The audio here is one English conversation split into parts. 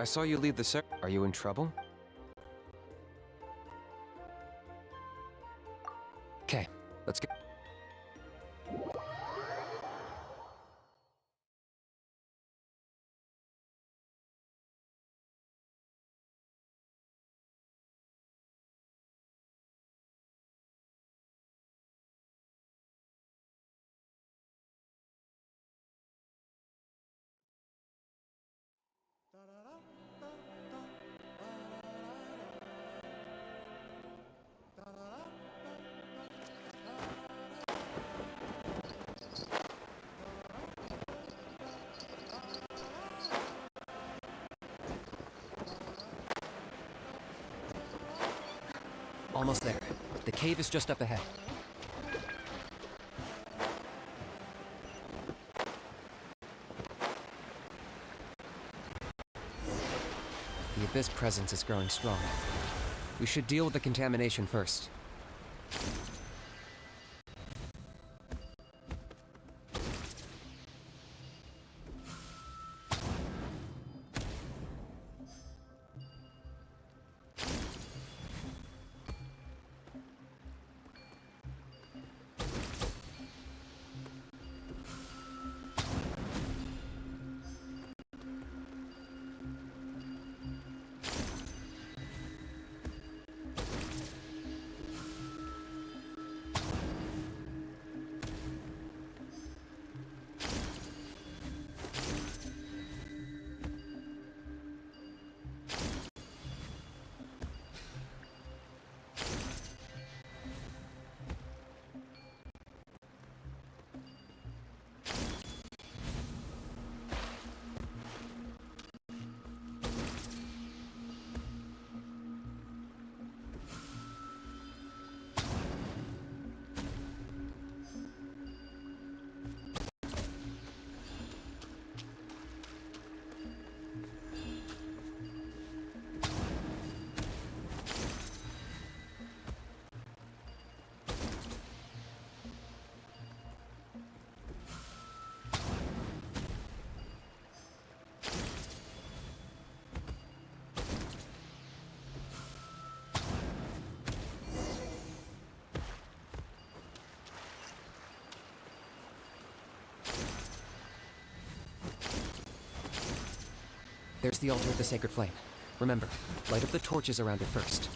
I saw you leave the Are you in trouble? Okay, let's get... Almost there. The cave is just up ahead. The Abyss presence is growing strong. We should deal with the contamination first. There's the altar of the sacred flame. Remember, light up the torches around it first.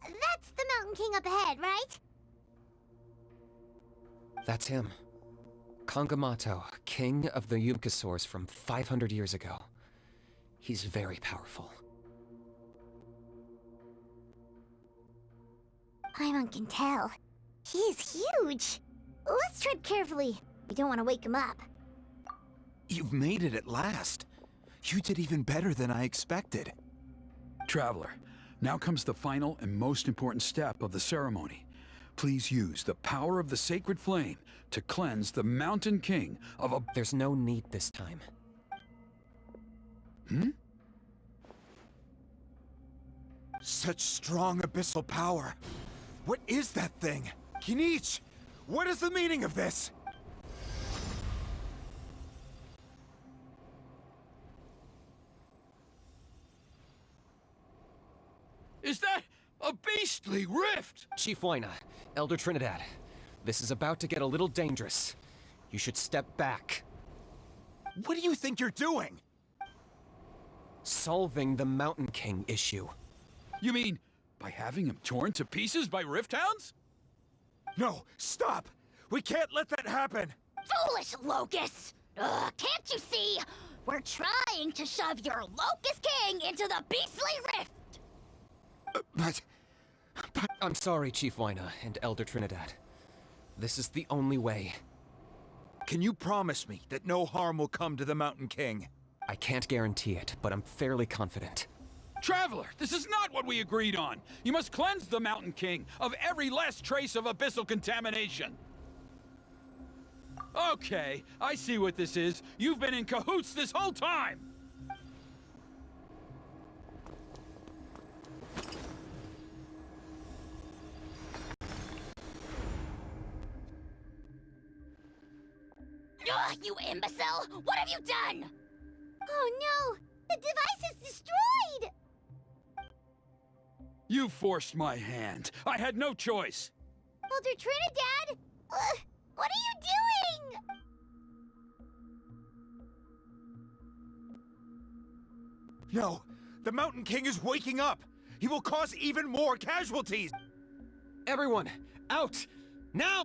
That's the Mountain King up ahead, right? That's him. Kangamato, king of the Yumkasaurs from 500 years ago. He's very powerful. Paimon can tell. He is huge. Let's tread carefully. We don't want to wake him up. You've made it at last. You did even better than I expected. Traveler, now comes the final and most important step of the ceremony. Please use the power of the sacred flame to cleanse the Mountain King of a... There's no need this time. Such strong abyssal power. What is that thing? Kinich, what is the meaning of this? Is that a beastly rift? Chief Waina, Elder Trinidad, this is about to get a little dangerous. You should step back. What do you think you're doing? Solving the Mountain King issue. You mean by having him torn to pieces by rift hounds? No, stop! We can't let that happen! Foolish locust! Ugh, can't you see? We're trying to shove your Locust King into the beastly rift! But... I'm sorry, Chief Wyna and Elder Trinidad. This is the only way. Can you promise me that no harm will come to the Mountain King? I can't guarantee it, but I'm fairly confident. Traveler, this is not what we agreed on. You must cleanse the Mountain King of every last trace of abyssal contamination. Okay, I see what this is. You've been in cahoots this whole time! Ugh, you imbecile! What have you done? Oh no! The device is destroyed! You forced my hand. I had no choice. Elder Trinidad? What are you doing? No! The Mountain King is waking up! He will cause even more casualties! Everyone, out! Now!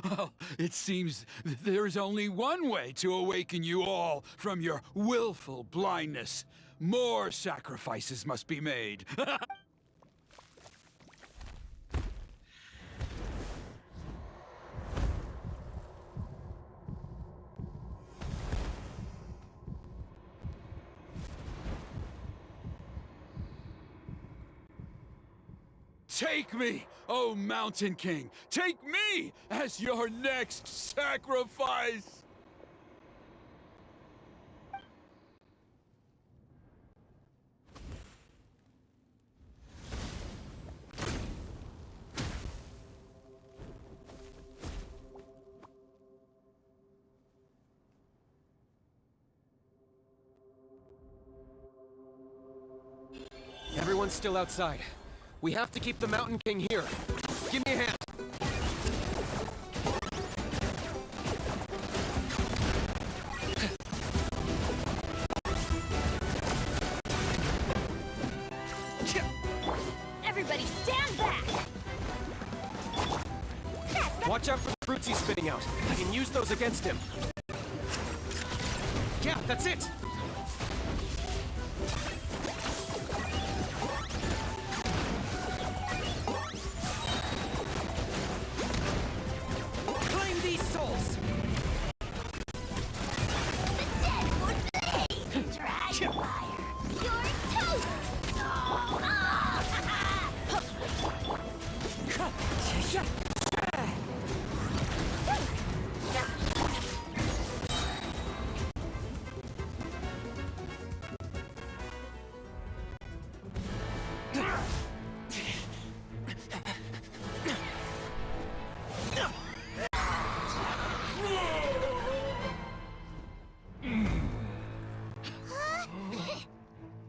Well, it seems there is only one way to awaken you all from your willful blindness. More sacrifices must be made. Take me, O Mountain King! Take me as your next sacrifice! Everyone's still outside. We have to keep the Mountain King here. Give me a hand. Everybody stand back! Watch out for the fruits he's spitting out. I can use those against him. Yeah, that's it! Claim these souls! The dead would blaze! Dragonfire! You're toast!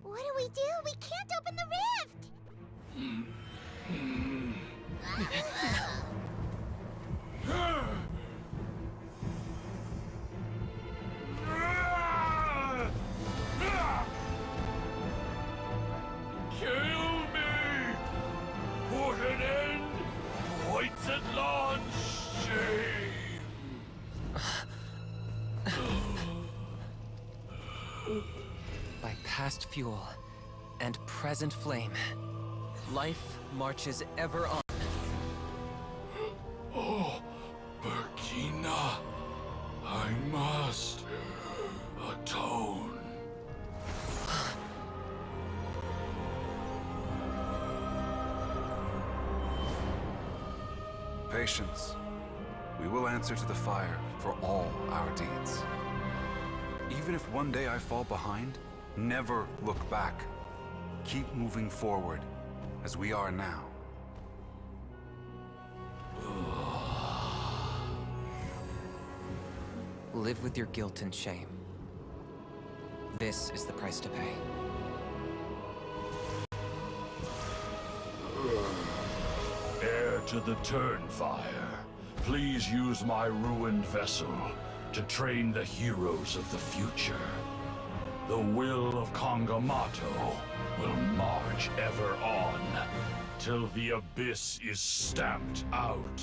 What do we do? We can't open the rift! Kill me! Put an end! Points at launch! Shame! By past fuel and present flame, life marches ever on. Oh, Burkina, I must atone. Patience. We will answer to the fire for all our deeds. Even if one day I fall behind, never look back. Keep moving forward, as we are now. Live with your guilt and shame. This is the price to pay. Heir to the Turnfire, Please use my ruined vessel to train the heroes of the future. The will of Kangamato will march ever on, till the abyss is stamped out.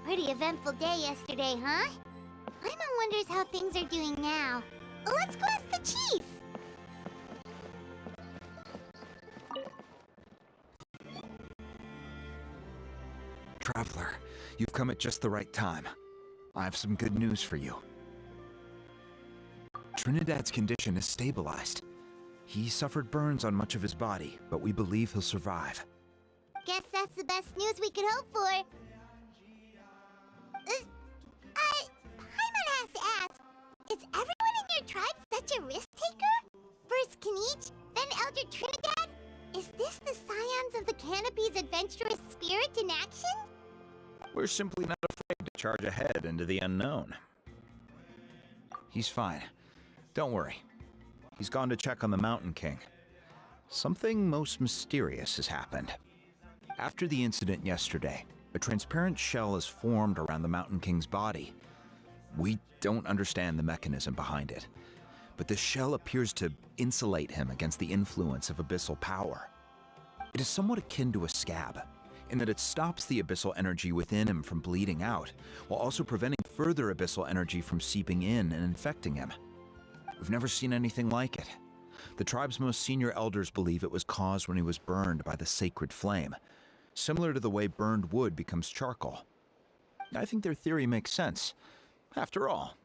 Pretty eventful day yesterday, huh? Paimon wonders how things are doing now. Let's go ask the chief! Traveler, you've come at just the right time. I have some good news for you. Trinidad's condition is stabilized. He suffered burns on much of his body, but we believe he'll survive. Guess that's the best news we could hope for. Paimon has to ask, is everyone in your tribe such a risk-taker? First Kinich, then Elder Trinidad? Is this the scions of the Canopy's adventurous spirit in action? We're simply not afraid to charge ahead into the unknown. He's fine. Don't worry. He's gone to check on the Mountain King. Something most mysterious has happened. After the incident yesterday, a transparent shell has formed around the Mountain King's body. We don't understand the mechanism behind it, but the shell appears to insulate him against the influence of abyssal power. It is somewhat akin to a scab, in that it stops the abyssal energy within him from bleeding out, while also preventing further abyssal energy from seeping in and infecting him. We've never seen anything like it. The tribe's most senior elders believe it was caused when he was burned by the sacred flame, similar to the way burned wood becomes charcoal. I think their theory makes sense. After all,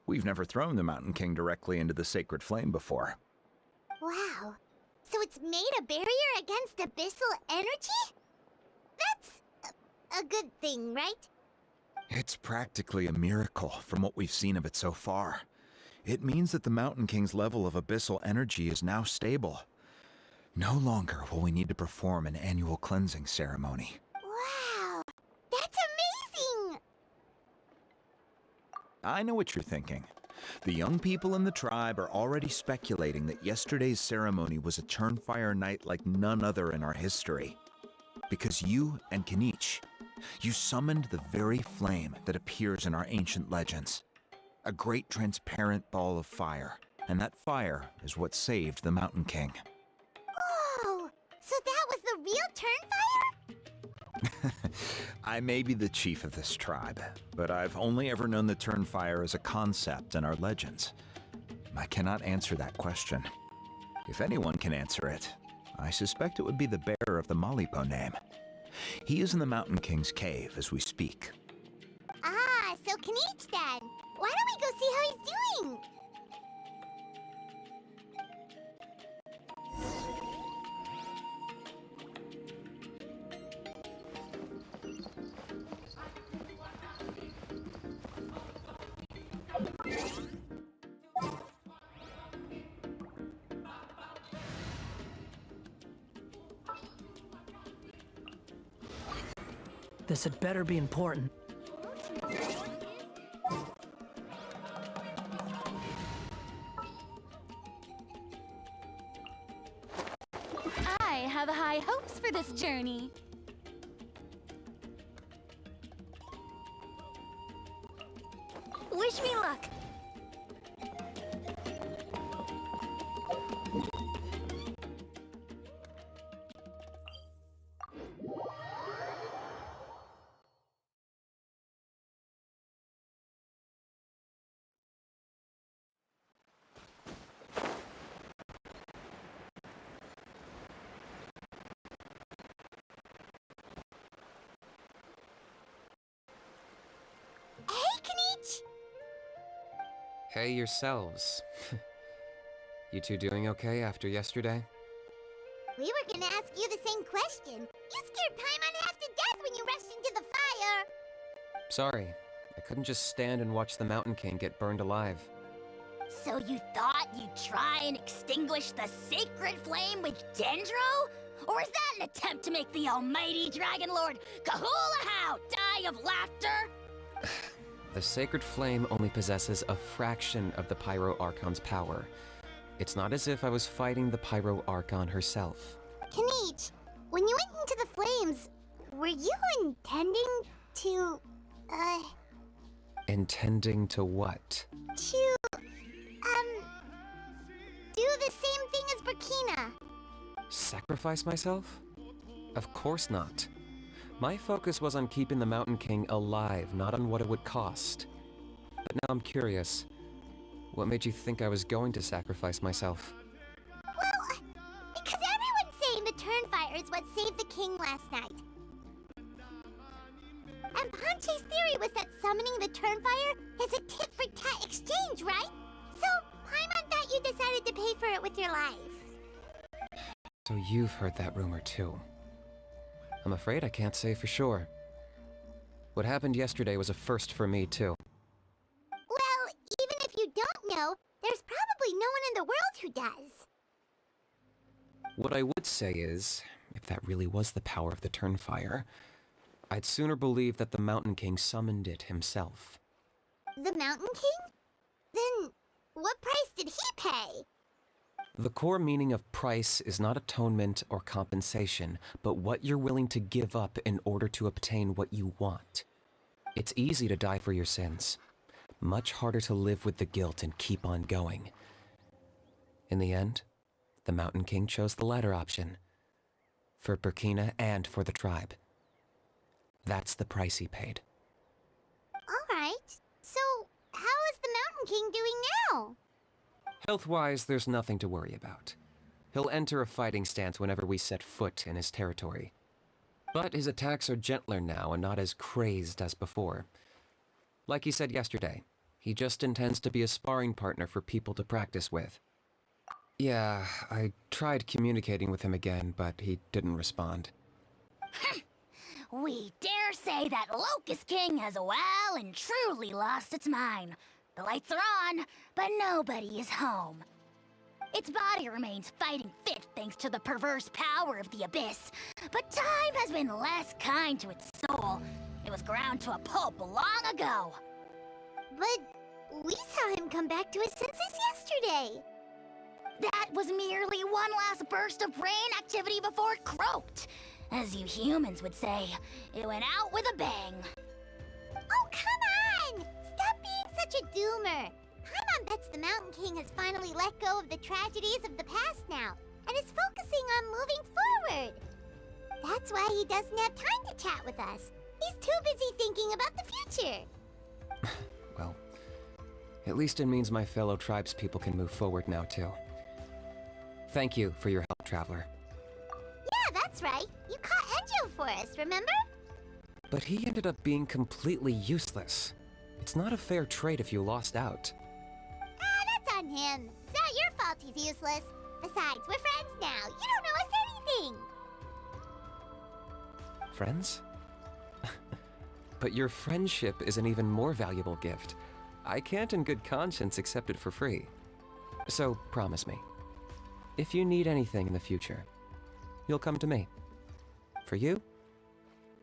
we've never thrown the Mountain King directly into the sacred flame before. Wow. So it's made a barrier against abyssal energy? That's a good thing, right? It's practically a miracle from what we've seen of it so far. It means that the Mountain King's level of abyssal energy is now stable. No longer will we need to perform an annual cleansing ceremony. Wow. That's amazing! I know what you're thinking. The young people in the tribe are already speculating that yesterday's ceremony was a Turnfire night like none other in our history. Because you and Kinich, you summoned the very flame that appears in our ancient legends. A great transparent ball of fire, and that fire is what saved the Mountain King. Whoa! So that was the real Turnfire? I may be the chief of this tribe, but I've only ever known the Turnfire as a concept in our legends. I cannot answer that question. If anyone can answer it, I suspect it would be the bearer of the Malipo name. He is in the Mountain King's cave as we speak. Ah, so Kinich then. Why don't we go see how he's doing? This had better be important. I have high hopes for this journey. Wish me luck. Hey, Kinich! Hey yourselves. You two doing okay after yesterday? We were gonna ask you the same question. You scared Paimon half to death when you rushed into the fire. Sorry, I couldn't just stand and watch the Mountain King get burned alive. So you thought you'd try and extinguish the sacred flame with Dendro? Or is that an attempt to make the almighty Dragon Lord Kahulahow die of laughter? The sacred flame only possesses a fraction of the Pyro Archon's power. It's not as if I was fighting the Pyro Archon herself. Kanich, when you went into the flames, were you intending to, Intending to what? to, do the same thing as Burkina? Sacrifice myself? Of course not. My focus was on keeping the Mountain King alive, not on what it would cost. But now I'm curious. What made you think I was going to sacrifice myself? Well, because everyone's saying the Turnfire is what saved the king last night. And Ponche's theory was that summoning the Turnfire is a tit-for-tat exchange, right? So, Paimon thought you decided to pay for it with your life. So you've heard that rumor too. I'm afraid I can't say for sure. What happened yesterday was a first for me too. Well, even if you don't know, there's probably no one in the world who does. What I would say is, if that really was the power of the Turnfire, I'd sooner believe that the Mountain King summoned it himself. The Mountain King? Then, what price did he pay? The core meaning of price is not atonement or compensation, but what you're willing to give up in order to obtain what you want. It's easy to die for your sins. Much harder to live with the guilt and keep on going. In the end, the Mountain King chose the latter option. For Burkina and for the tribe. That's the price he paid. Alright, so how is the Mountain King doing now? Health-wise, there's nothing to worry about. He'll enter a fighting stance whenever we set foot in his territory. But his attacks are gentler now and not as crazed as before. Like he said yesterday, he just intends to be a sparring partner for people to practice with. Yeah, I tried communicating with him again, but he didn't respond. We dare say that Locust King has well and truly lost its mind. The lights are on, but nobody is home. Its body remains fighting fit thanks to the perverse power of the Abyss, but time has been less kind to its soul. It was ground to a pulp long ago. But we saw him come back to his senses yesterday. That was merely one last burst of brain activity before it croaked. As you humans would say, it went out with a bang. Oh, come on! Stop being such a doomer. Paimon bets the Mountain King has finally let go of the tragedies of the past now, and is focusing on moving forward. That's why he doesn't have time to chat with us. He's too busy thinking about the future. Well, at least it means my fellow tribespeople can move forward now too. Thank you for your help, Traveler. Yeah, that's right. You caught Enjo for us, remember? But he ended up being completely useless. It's not a fair trade if you lost out. That's on him. It's not your fault he's useless. Besides, we're friends now. You don't know us anything. Friends? But your friendship is an even more valuable gift. I can't in good conscience accept it for free. So promise me, if you need anything in the future, you'll come to me. For you,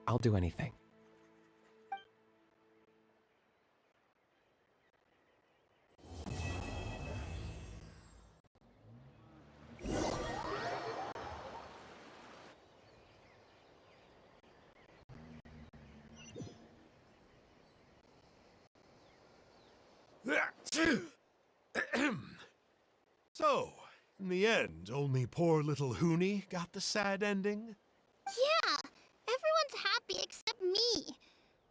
I'll do anything. So, in the end, only poor little Hoonie got the sad ending? Yeah, everyone's happy except me.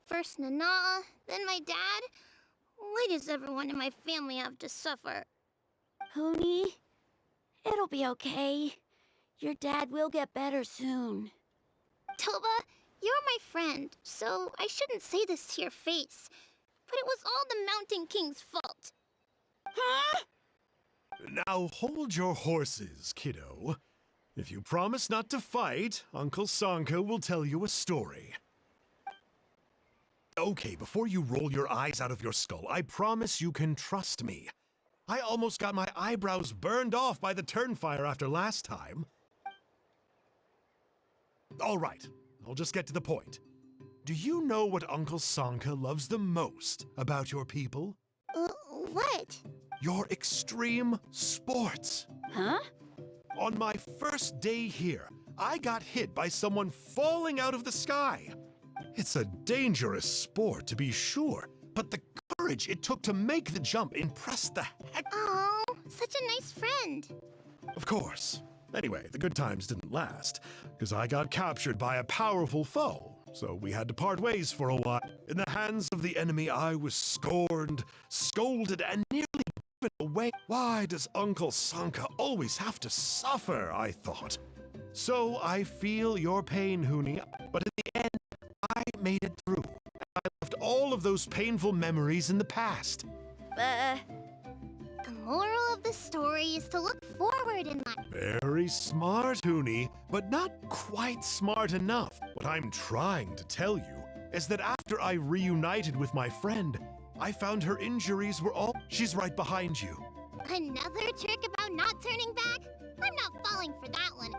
First Nana, then my dad. Why does everyone in my family have to suffer? Hoonie, it'll be okay. Your dad will get better soon. Toba, you're my friend, so I shouldn't say this to your face. But it was all the Mountain King's fault. Huh? Now hold your horses, kiddo. If you promise not to fight, Uncle Sanka will tell you a story. Okay, before you roll your eyes out of your skull, I promise you can trust me. I almost got my eyebrows burned off by the turnfire after last time. All right, I'll just get to the point. Do you know what Uncle Sanka loves the most about your people? What? Your extreme sports. Huh? On my first day here, I got hit by someone falling out of the sky. It's a dangerous sport, to be sure, but the courage it took to make the jump impressed the heck. Oh, such a nice friend. Of course. Anyway, the good times didn't last, because I got captured by a powerful foe, so we had to part ways for a while. In the hands of the enemy, I was scorned, scolded, and nearly driven away. Why does Uncle Sanka always have to suffer, I thought. So I feel your pain, Huni, but in the end, I made it through. I left all of those painful memories in the past. The moral of the story is to look forward in life. Very smart, Huni, but not quite smart enough. What I'm trying to tell you is that after I reunited with my friend, I found her injuries were all... She's right behind you. Another trick about not turning back? I'm not falling for that one.